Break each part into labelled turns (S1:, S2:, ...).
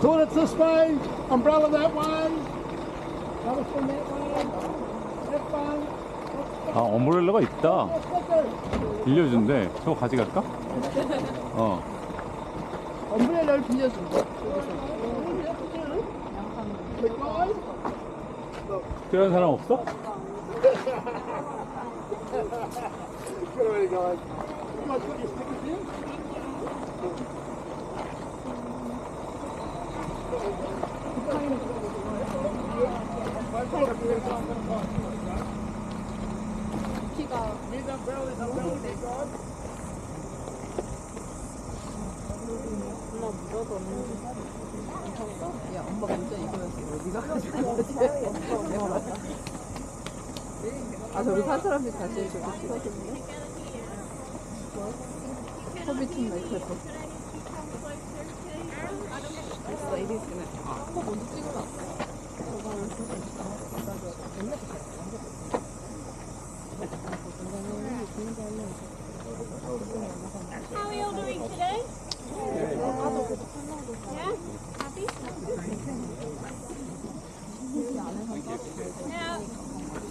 S1: Toilets this way, umbrella that way, rubbish bin that way, have fun.
S2: 아, 엄브렐러가 있다. 빌려준대. 저거 가져갈까?
S1: 엄브렐러를 빌려준대.
S2: 필요한 사람 없어?
S3: 야, 엄마가 운전 이거였어. 네가 가지고 거지. 아, 저기 산 사람들이 다시 저기 찍어줬네. 호비튼투어3. 됐어, 이리 있으네. 코 먼저 찍어놨어.
S4: How are you all doing today? Yeah? Happy? Now,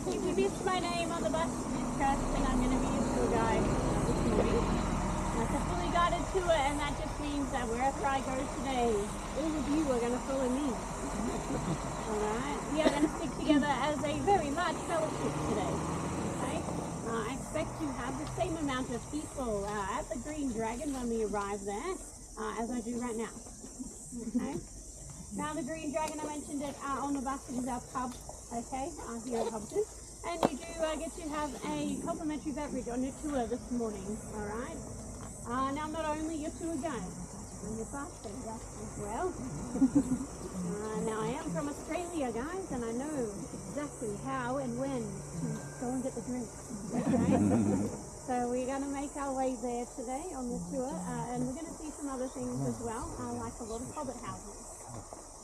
S4: if you missed my name on the bus discuss, then I'm going to be your tour guide this morning. That's a fully guided tour, and that just means that wherever I go today, all of you are going to follow me. Alright? We are going to stick together as a very large fellowship today. Okay? I expect to have the same amount of people at the Green Dragon when we arrive there as I do right now. Okay? Now the Green Dragon, I mentioned it on the bus, it is our pub, okay, here at Hobiton. And you do get to have a complimentary beverage on your tour this morning, alright? Now not only your tour guide, I'm your bartender as well. Now I am from Australia, guys, and I know exactly how and when to go and get the drink. Okay? So we're going to make our way there today on the tour, and we're going to see some other things as well, like a lot of hobbit houses.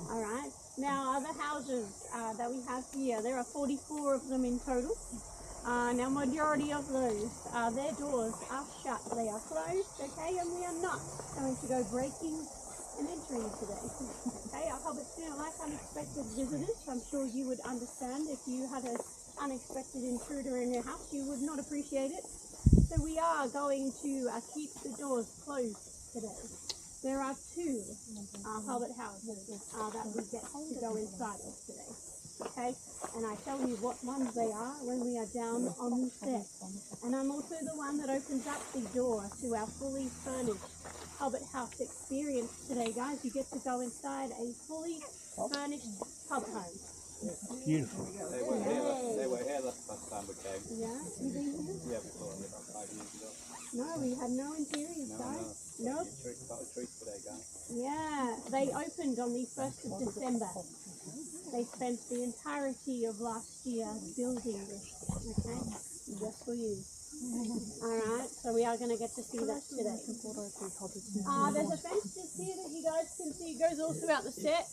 S4: Alright, now other houses that we have here, there are 44 of them in total. Now majority of those, their doors are shut, they are closed, okay, and we are not going to go breaking and entering today. Okay, our hobbits do not like unexpected visitors. I'm sure you would understand if you had an unexpected intruder in your house, you would not appreciate it. So we are going to keep the doors closed today. There are two hobbit houses that we get to go inside of today. Okay, and I tell you what ones they are when we are down on the set. And I'm also the one that opens up the door to our fully furnished hobbit house experience today, guys. You get to go inside a fully furnished hobbit home.
S2: Beautiful.
S5: They were here last time we came.
S4: Yeah, you been here?
S5: Yeah, before, about 5 years ago.
S4: No, we had no interiors, guys. Nope.
S5: Got a treat today, guys.
S4: Yeah, they opened on the 1st of December. They spent the entirety of last year building this, okay, just for you. Alright, so we are going to get to see that today. There's a fence just here that you guys can see. It goes all throughout the set.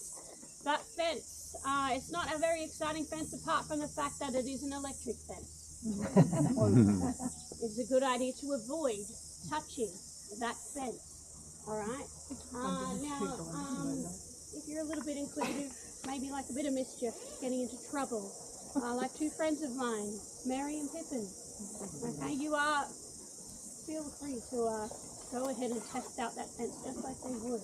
S4: That fence, it's not a very exciting fence apart from the fact that it is an electric fence. It's a good idea to avoid touching that fence. Alright, now, if you're a little bit inquisitive, maybe like a bit of mischief, getting into trouble, like two friends of mine, Mary and Pippin. Okay, you are, feel free to go ahead and test out that fence just like they would.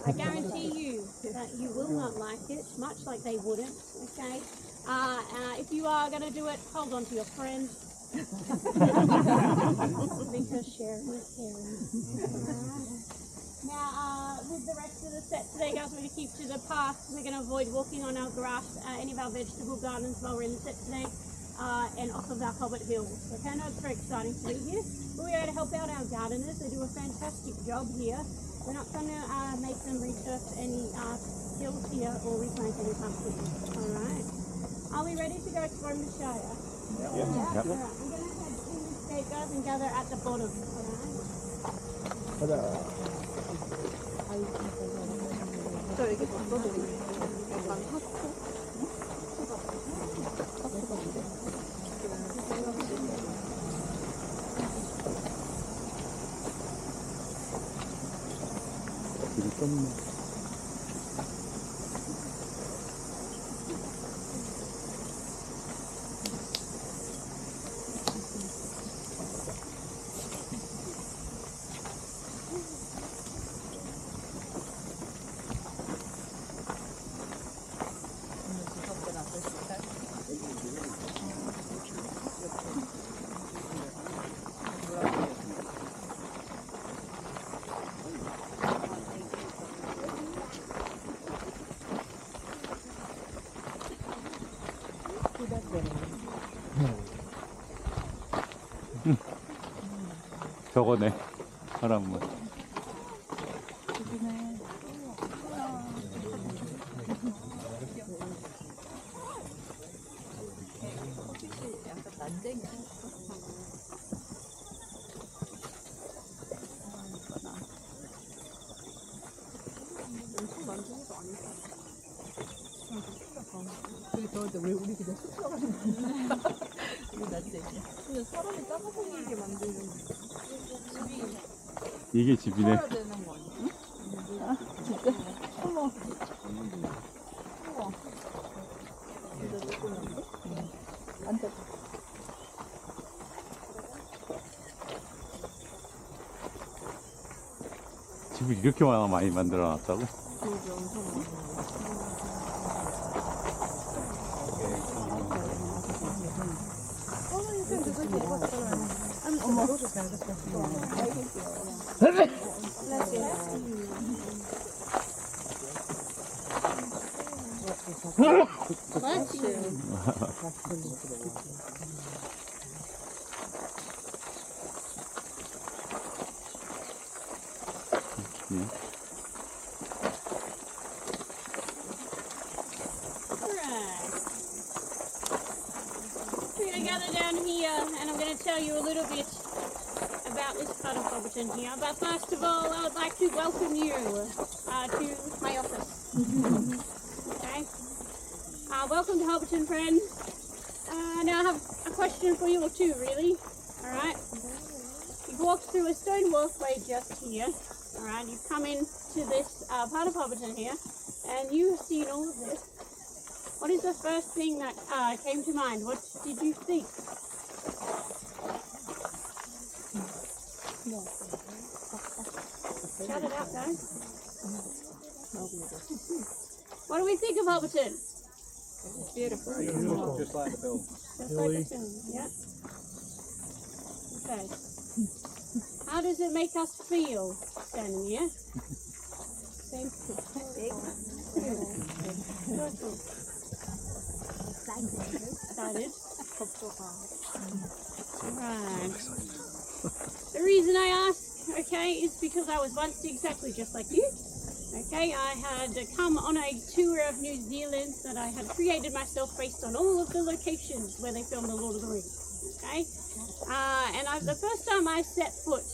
S4: I guarantee you that you will not like it, much like they wouldn't, okay? If you are going to do it, hold on to your friends. Because sharing is caring. Now, with the rest of the set today, guys, we're going to keep to the path. We're going to avoid walking on our grass, any of our vegetable gardens while we're in the set today, and off of our hobbit hills. Okay, I know it's very exciting to be here, but we're here to help out our gardeners. They do a fantastic job here. We're not going to make them resurf any hills here or replant any pumpkins. Alright. Are we ready to go exploring the Shire?
S2: Yep.
S4: Alright, we're going to head in this gate, guys, and gather at the bottom. Alright.
S3: 저 여기 봤거든요. 약간 하트?
S2: 길이 떴네. 저거네. 사람은.
S3: 약간 난쟁이야. 엄청 난쟁이도 아니고. 되게 더운데 왜 우리 그냥 쑥 들어가는 거야? 이게 난쟁이야. 근데 사람이 따뜻하게 만드는 집이
S2: 이게 집이네.
S3: 살아야 되는 거 아니야?
S4: 진짜? 어머.
S3: 우와. 진짜 조그만데?
S4: 앉아.
S2: 집을 이렇게 많이 만들어 놨다고?
S3: 그게 엄청 많아.
S2: 예.
S4: Alright. We're going to gather down here and I'm going to tell you a little bit about this part of Hobbiton here. But first of all, I would like to welcome you to my office. Okay? Welcome to Hobbiton, friends. Now I have a question for you or two, really. Alright? You've walked through a stone walkway just here. Alright, you've come into this part of Hobbiton here and you've seen all of this. What is the first thing that came to mind? What did you think? Shout it out, guys. What do we think of Hobbiton?
S3: Beautiful.
S5: Just like the film.
S4: Just like the film, yeah? Okay. How does it make us feel standing here? Same. Excited. Right. The reason I ask, okay, is because I was once exactly just like you. Okay, I had come on a tour of New Zealand that I had created myself based on all of the locations where they filmed The Lord of the Rings. Okay, and the first time I set foot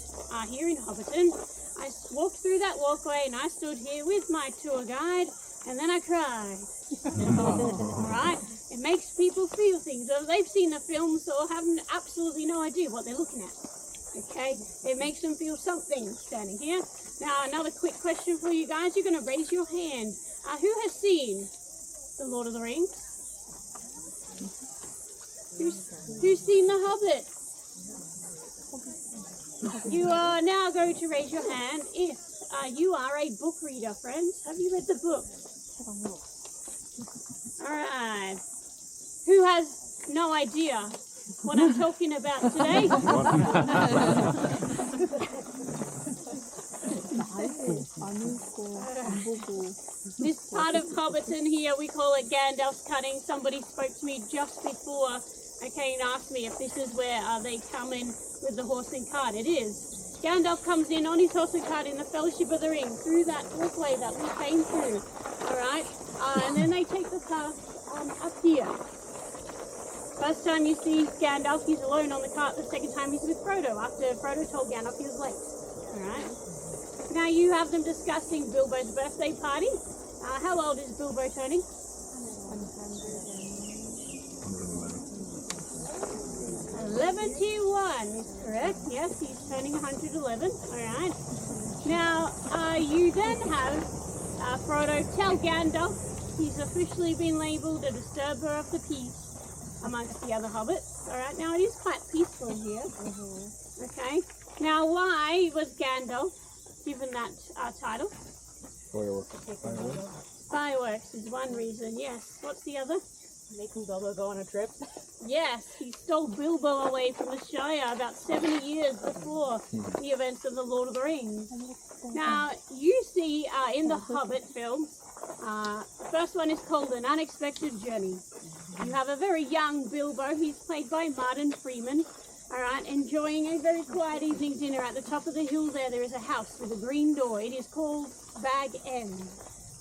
S4: here in Hobbiton, I walked through that walkway and I stood here with my tour guide, and then I cried. Alright, it makes people feel things. They've seen the films or have absolutely no idea what they're looking at. Okay, it makes them feel something standing here. Now, another quick question for you guys. You're going to raise your hand. Who has seen The Lord of the Rings? Who's seen The Hobbit? You are now going to raise your hand if you are a book reader, friends. Have you read the book? Alright. Who has no idea what I'm talking about today? This part of Hobbiton here, we call it Gandalf's Cutting. Somebody spoke to me just before, okay, and asked me if this is where they come in with the horse and cart. It is. Gandalf comes in on his horse and cart in the Fellowship of the Ring through that walkway that we came through, alright? And then they take the path up here. First time you see Gandalf, he's alone on the cart. The second time he's with Frodo, after Frodo told Gandalf he was late. Alright? Now you have them discussing Bilbo's birthday party. How old is Bilbo turning? 111 is correct. Yes, he's turning 111. Alright. Now, you then have Frodo tell Gandalf he's officially been labelled a disturber of the peace amongst the other hobbits. Alright, now it is quite peaceful here. Okay. Now, why was Gandalf given that title? Fireworks is one reason, yes. What's the other?
S3: Making Bilbo go on a trip.
S4: Yes, he stole Bilbo away from the Shire about 70 years before the events of The Lord of the Rings. Now, you see in the Hobbit film, the first one is called An Unexpected Journey. You have a very young Bilbo, he's played by Martin Freeman, Alright, enjoying a very quiet evening dinner. At the top of the hill there is a house with a green door. It is called Bag End.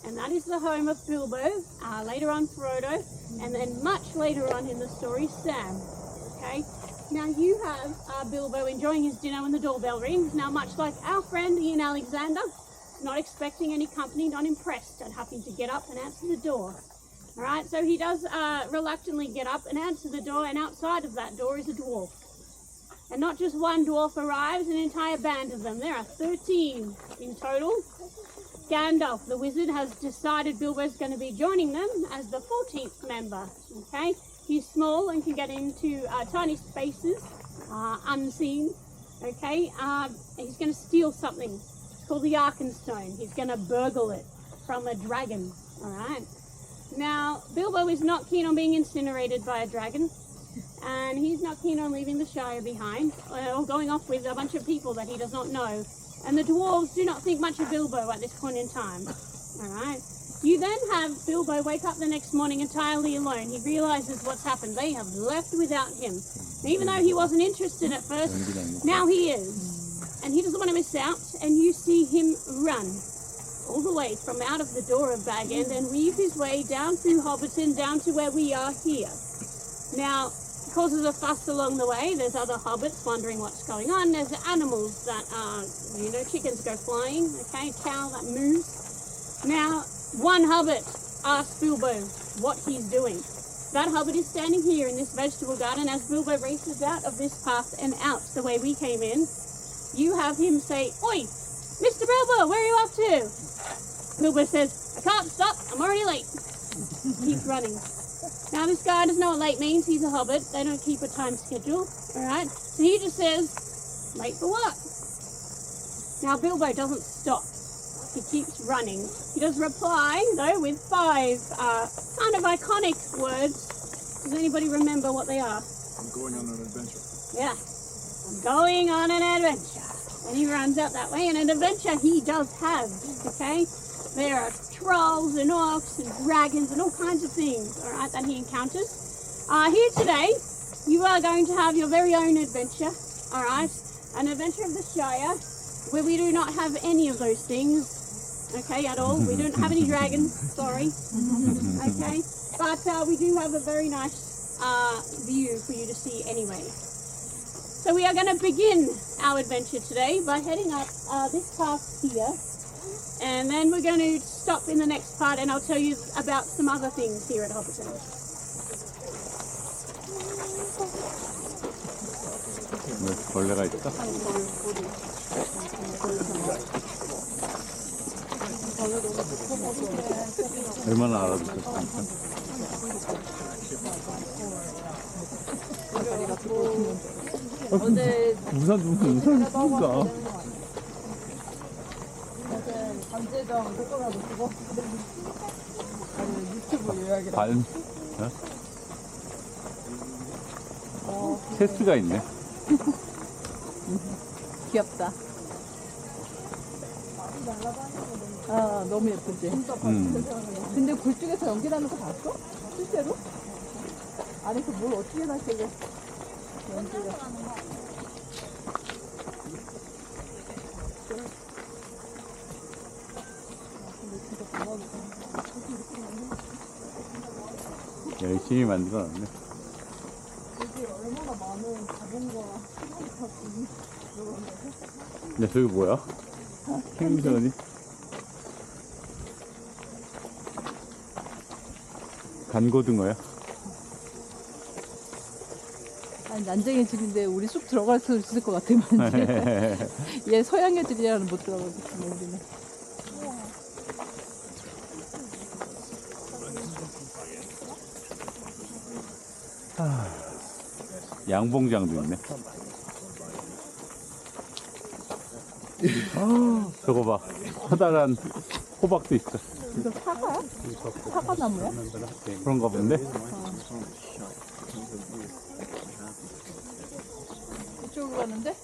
S4: And that is the home of Bilbo, later on Frodo, and then much later on in the story, Sam. Okay, now you have Bilbo enjoying his dinner when the doorbell rings. Now, much like our friend Ian Alexander, not expecting any company, not impressed at having to get up and answer the door. Alright, so he does reluctantly get up and answer the door, and outside of that door is a dwarf. And not just one dwarf arrives, an entire band of them. There are 13 in total. Gandalf, the wizard, has decided Bilbo's going to be joining them as the 14th member. Okay, he's small and can get into tiny spaces, unseen. Okay, he's going to steal something. It's called the Arkenstone. He's going to burgle it from a dragon. All right. Now, Bilbo is not keen on being incinerated by a dragon. And he's not keen on leaving the Shire behind, or going off with a bunch of people that he does not know. And the dwarves do not think much of Bilbo at this point in time. Alright. You then have Bilbo wake up the next morning entirely alone. He realizes what's happened. They have left without him. And even though he wasn't interested at first, now he is. And he doesn't want to miss out. And you see him run all the way from out of the door of Bag End and weave his way down through Hobbiton, down to where we are here. Now, causes a fuss along the way. There's other hobbits wondering what's going on. There's animals that chickens go flying, okay, cow that moves. Now, one hobbit asks Bilbo what he's doing. That hobbit is standing here in this vegetable garden as Bilbo races out of this path and out the way we came in. You have him say, "Oi, Mr. Bilbo, where are you off to?" Bilbo says, "I can't stop, I'm already late." Keeps running. Now, this guy doesn't know what late means. He's a hobbit. They don't keep a time schedule. Alright? So he just says, "Late for what?" Now, Bilbo doesn't stop. He keeps running. He does reply, though, with 5 kind of iconic words. Does anybody remember what they are?
S5: I'm going on an adventure.
S4: Yeah. I'm going on an adventure. And he runs out that way. And an adventure he does have. Okay? There are trolls and orcs and dragons and all kinds of things, all right, that he encounters. Here today, you are going to have your very own adventure, all right, an adventure of the Shire, where we do not have any of those things, okay, at all. We don't have any dragons, sorry, okay, but we do have a very nice view for you to see anyway. So we are going to begin our adventure today by heading up this path here. And then we're going to stop in the next part and I'll tell you about some other things here at Hobbiton.
S2: 벌레가 있다? 얼마나 알아듣겠습니까? 우산 씁니까?
S3: 감재정 그거라도 쓰고 유튜브 요약이라.
S2: 반? 체스가 있네.
S3: 귀엽다. 아, 너무 예쁘지? 근데 굴뚝에서 연기나는 거 봤어? 실제로? 안에서 뭘 어떻게 나시게 연기가.
S2: 열심히 만들어놨네.
S3: 여기 얼마나 많은 자본과
S2: 근데 저기 뭐야? 생선이? 간고등어야?
S3: 아니, 난쟁이 집인데 우리 쑥 들어갈 수 있을 것 같아, 만지. 얘 서양 애들이라는 못 들어가겠지만 우리는.
S2: 양봉장도 있네. 저거 봐. 커다란 호박도 있어.
S3: 이거 사과야? 사과나무야?
S2: 그런가 본데?
S3: 이쪽으로 가는데?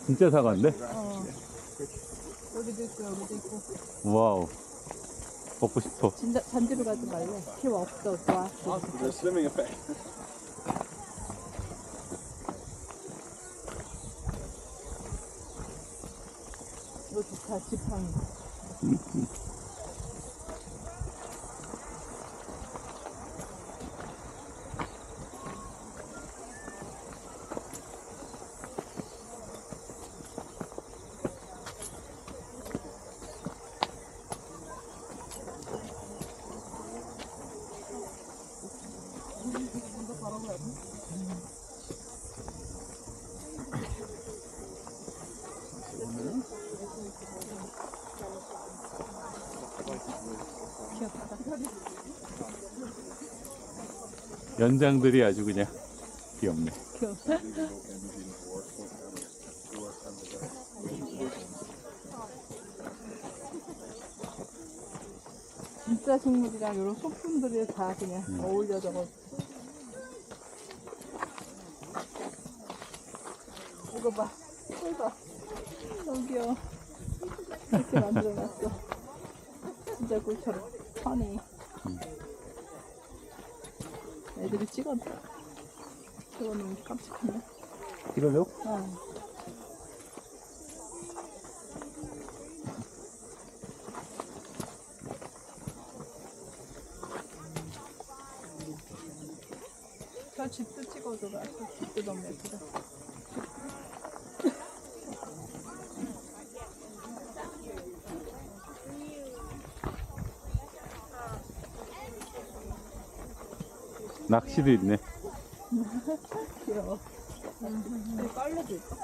S2: 진짜 사과인데?
S3: 여기도 있고 여기도 있고.
S2: 와우. 먹고 싶어.
S3: 진짜 잔디로 가지 말래. 필요 없어. 좋아.
S5: The swimming effect.
S3: 이거 좋다. 지팡이.
S2: 연장들이 아주 그냥 귀엽네.
S3: 귀여워. 진짜 식물이랑 이런 소품들이 다 그냥 어울려져서. 이거 봐. 이거. 너무 귀여워. 이렇게 만들어놨어. 진짜 꿀처럼. 허니. 애들이 찍었다. 저거 너무 깜찍하네.
S2: 이거요?
S3: 어. 저 집도 찍어줘라. 저 집도 너무 예쁘다.
S2: 낚시도 있네.
S3: 귀여워.
S4: 깔려도 있어.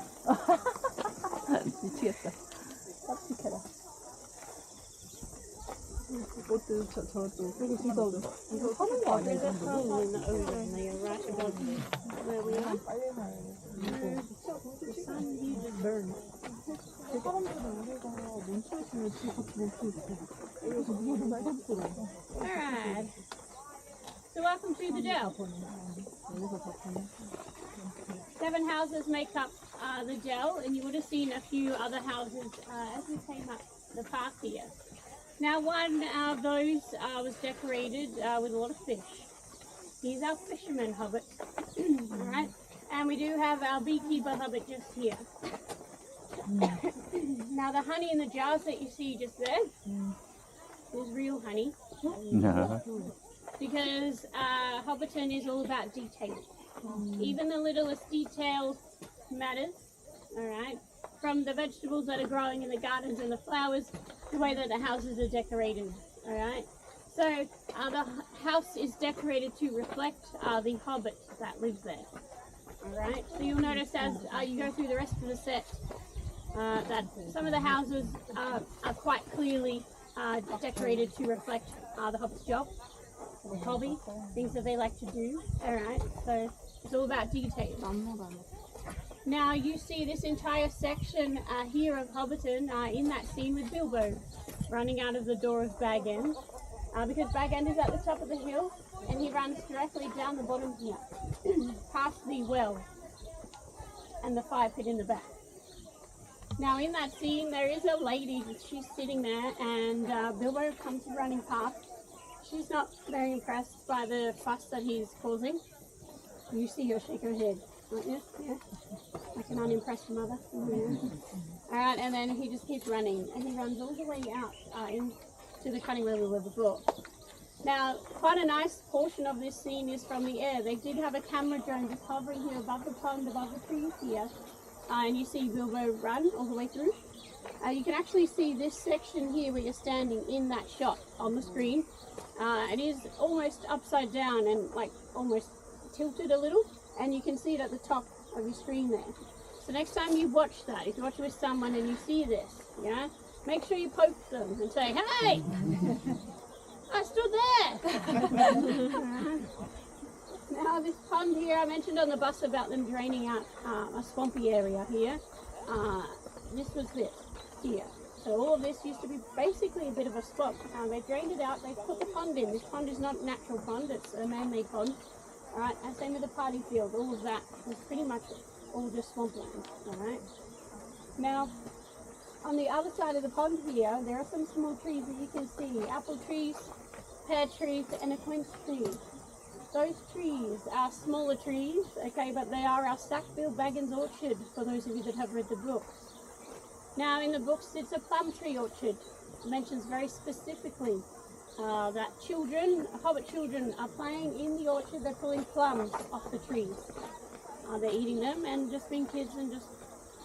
S3: 미치겠다. 깜찍해라. 이것도 저것도 끄고 싶어. 이거 사는 거 아니야?
S4: There's a hole in the ocean there, right above where we are.
S3: 빨리 가야 돼.
S4: The sun uses burn.
S3: 사람들은 우리가 멈춰있으면 저같이 멈춰있어. 그래서 누구도 날 잡더라.
S4: Alright. So welcome to the gel.
S3: 여기서 잡히네.
S4: 7 houses make up the gel, and you would have seen a few other houses as we came up the path here. Now one of those was decorated with a lot of fish. He's our fisherman hobbit. Alright, and we do have our beekeeper hobbit just here. Now the honey in the jars that you see just there is real honey,
S2: 야,
S4: because Hobbiton is all about detail. Even the littlest detail matters, alright? From the vegetables that are growing in the gardens and the flowers, the way that the houses are decorated, alright? So the house is decorated to reflect the hobbit that lives there, alright? So you'll notice as you go through the rest of the set that some of the houses are quite clearly decorated to reflect the hobbit's job, the hobby, things that they like to do, alright? So it's all about detail. Now you see this entire section here of Hobbiton in that scene with Bilbo running out of the door of Bag End, because Bag End is at the top of the hill and he runs directly down the bottom here, past the well and the fire pit in the back. Now in that scene there is a lady, she's sitting there, and Bilbo comes running past. She's not very impressed by the fuss that he's causing. You see her shake her head, don't you? Yeah. Like an unimpressed mother. Alright, and then he just keeps running, and he runs all the way out into the cutting where we were before. Now, quite a nice portion of this scene is from the air. They did have a camera drone just hovering here above the pond, above the trees here, and you see Bilbo run all the way through. You can actually see this section here where you're standing in that shot on the screen. It is almost upside down and like almost tilted a little, and you can see it at the top of your screen there. So next time you watch that, if you watch it with someone and you see this, yeah, make sure you poke them and say, "Hey, I stood there." Now this pond here, I mentioned on the bus about them draining out a swampy area here. This was this here. So all of this used to be basically a bit of a swamp. They drained it out, they put the pond in. This pond is not a natural pond, it's a man-made pond. Alright, and same with the party field, all of that was pretty much all just swampland. Alright. Now, on the other side of the pond here, there are some small trees that you can see. Apple trees, pear trees, and a quince tree. Those trees are smaller trees, okay, but they are our Sackville Baggins orchard, for those of you that have read the books. Now, in the books, it's a plum tree orchard. It mentions very specifically that children, hobbit children, are playing in the orchard. They're pulling plums off the trees. They're eating them and just being kids and just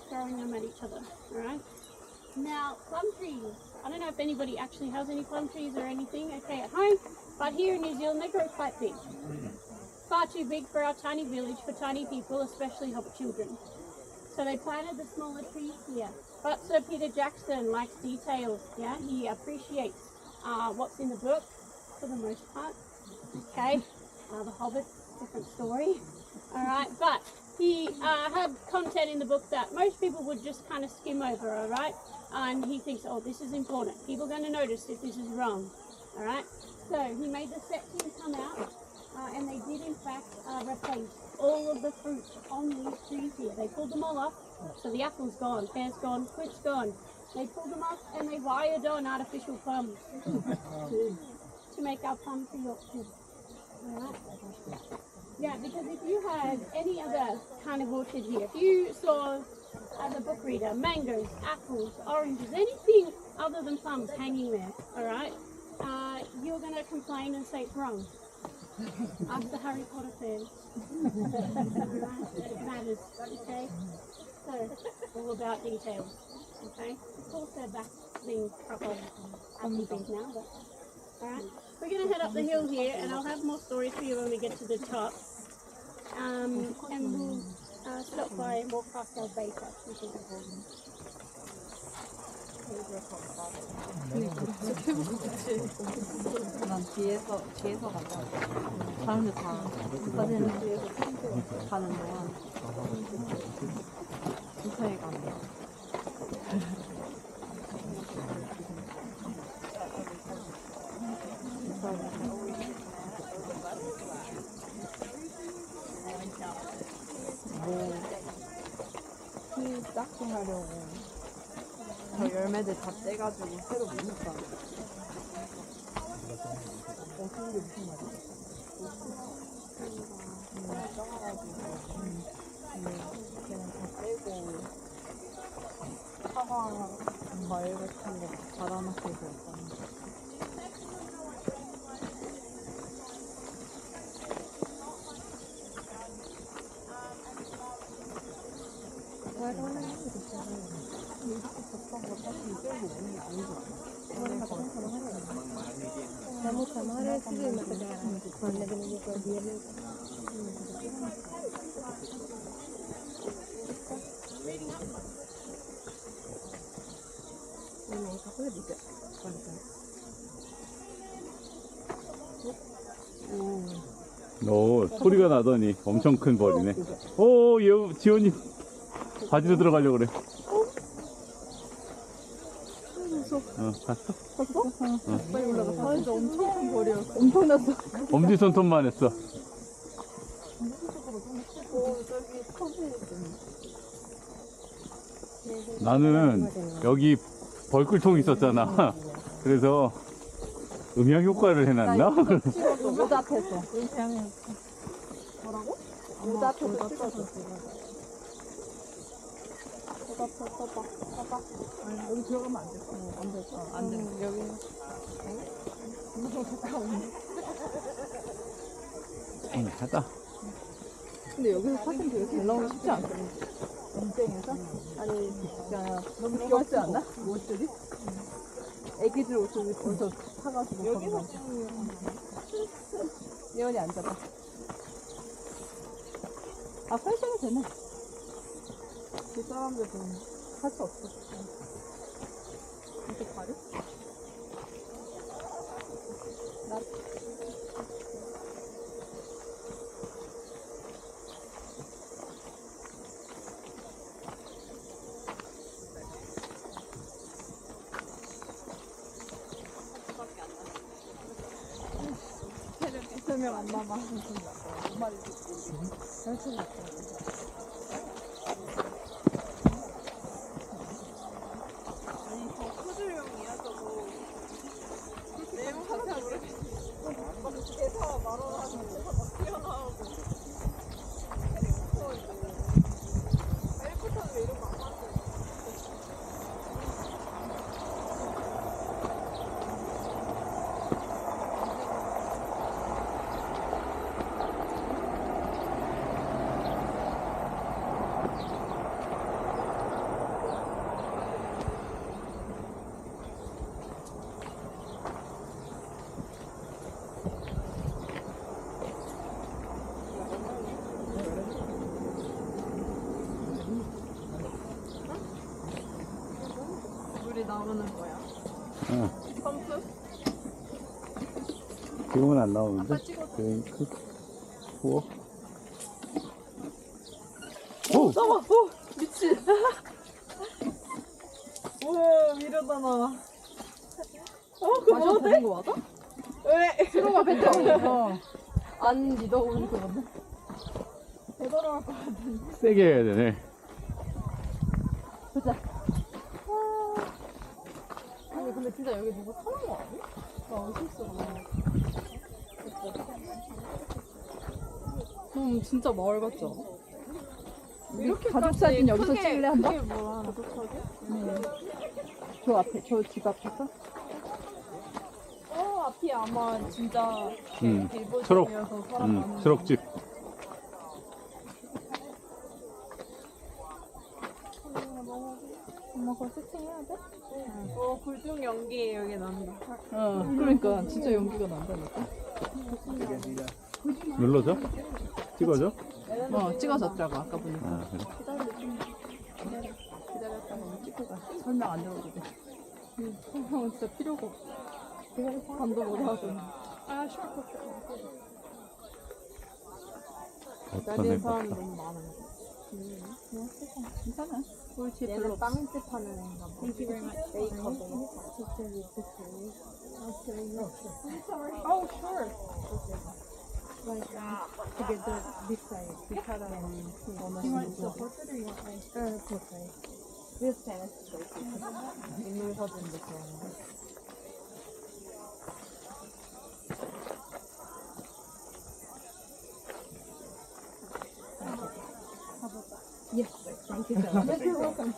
S4: throwing them at each other, alright? Now, plum trees. I don't know if anybody actually has any plum trees or anything, okay, at home, but here in New Zealand they grow quite big. Far too big for our tiny village, for tiny people, especially hobbit children. So they planted the smaller trees here. But Sir Peter Jackson likes details, yeah? He appreciates what's in the book, for the most part, okay? The Hobbit, different story, alright? But he had content in the book that most people would just kind of skim over, alright? And he thinks, oh, this is important. People are going to notice if this is wrong, alright? So he made the section come out, and they did in fact replace all of the fruit on these trees here. They pulled them all off, so the apple's gone, pear's gone, quince gone. They pulled them off and they wired on artificial plums to make our plum tree orchard. Alright? Yeah, because if you had any other kind of orchard here, if you saw, as a book reader, mangoes, apples, oranges, anything other than plums hanging there, alright, you're going to complain and say it's wrong. Ask the Harry Potter fans. It matters, okay? So, all about details, okay? Of course they're back to being proper apple trees now, but alright. We're going to head up the hill here and I'll have more stories for you when we get to the top. And we'll stop by and walk past our baker, which is important.
S3: 난 뒤에서 가자. 사람들 다 사진을 가는 동안 천천히 가는 거야. 키 작게 하려고 저 열매들 다 떼가지고 새로 묻었다. 그게 무슨 말이야? 작아가지고 그냥 다 떼고 사과 과일 같은 거 받아놓고 있었다.
S2: 오, 소리가 나더니 엄청 큰 벌이네. 오, 지원이 바지로 들어가려고 그래. 봤어?
S3: 빨리 올라가. 아, 진짜 엄청 큰 벌이었어. 엄청났어.
S2: 엄지손톱만 했어.
S3: 저기 커지.
S2: 나는 여기 벌꿀통 있었잖아. 그래서 음향 효과를 해놨나?
S3: 모자 앞에서. 뭐라고? 모자 앞에서 찍어줬어. 봐봐. 아니, 여기 들어가면 안 돼. 안 돼. 안 돼. 여기. 너무 가까운데.
S2: 하다.
S3: 근데 여기서 사진 되게 잘 나오기 쉽지 않거든. 인생에서? 아니, 그냥 너무 귀엽지 않나? 옷들이? 애기들 옷을 어디서 사가지고. 여기서 찍으면. 예원이 앉아봐. 아, 설치가 되네. 그 사람들은 할 수 없어. 이렇게 가려? 설명 안 남아. 이제 나오는 거야.
S2: 응.
S3: 펌프?
S2: 지금은 안 나오는데.
S3: 아까 찍었어.
S2: 드링크. 투어. 오!
S3: 나와! 오! 미친! 우와, 미르다, 나. 그거 먹어도 돼? 거 맞아? 왜? 수로가 배 타고 아닌지 너 오는 거거든? 배 돌아갈 것 같은데.
S2: 세게 해야 되네.
S3: 보자. 아니, 근데 진짜 여기 누구 사는 거 아니야? 나 어딨어, 진짜 마을 같지 않아? 이렇게 가족 사진 여기서 찍을래 한다? 그게 뭐야? 가족 사진? 저 앞에, 저 집 앞에서? 앞이 아마 진짜
S2: 초록.
S3: 길버전이어서 사람 많은
S2: 초록집.
S3: 엄마 그거 세팅해야 돼?
S6: 굴중 연기 여기 난다.
S3: 그러니까 진짜 연기가 난다니까.
S2: 눌러줘? 찍어줘?
S3: 찍어줬더라고 아까 보니까.
S2: 아, 그래.
S3: 기다렸다가 찍고 가. 설명 안 들어도 돼. 설명은 진짜 필요가 없어. 감도 못 하고.
S2: 어떤
S6: 사람
S2: 애가
S6: 너무 많아요.
S3: 괜찮아. 꿀팁 별로
S6: 얘는
S3: 없어.
S6: 빵집 하는 애인가 봐. 메이커.
S3: Oh, sure.
S6: Together this side. This side
S3: want the portrait or you want my?
S6: portrait. This side is straight. 인물 사진도 좋아하는데. Yes, thank you so much.
S3: You're welcome.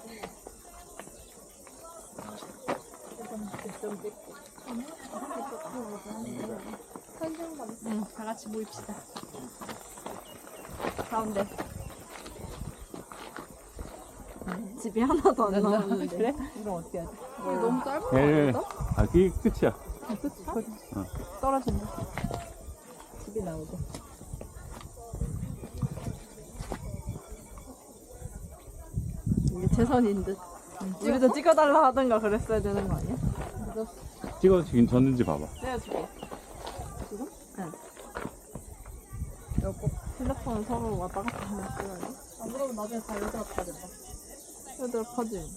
S3: 응, 다 같이 모입시다. 가운데.
S6: 집이 하나도 안 나오는데.
S3: 그래? 이거 어떻게 하지? 너무 짧은 거
S2: 예,
S3: 아닌가?
S2: 아, 그게 끝이야.
S3: 끝이야? 떨어진다. 집이 나오고. 이게 최선인 듯. 우리도 찍어달라 하던가 그랬어야 되는 거 아니야?
S2: 찍어주긴 졌는지 봐봐.
S3: 내가 줄게. 지금? 응. 이거 꼭 핸드폰 서로 왔다 갔다 하면 찍어야 돼? 안 그러면 나중에 다 여드랍 파지. 여드랍 파지.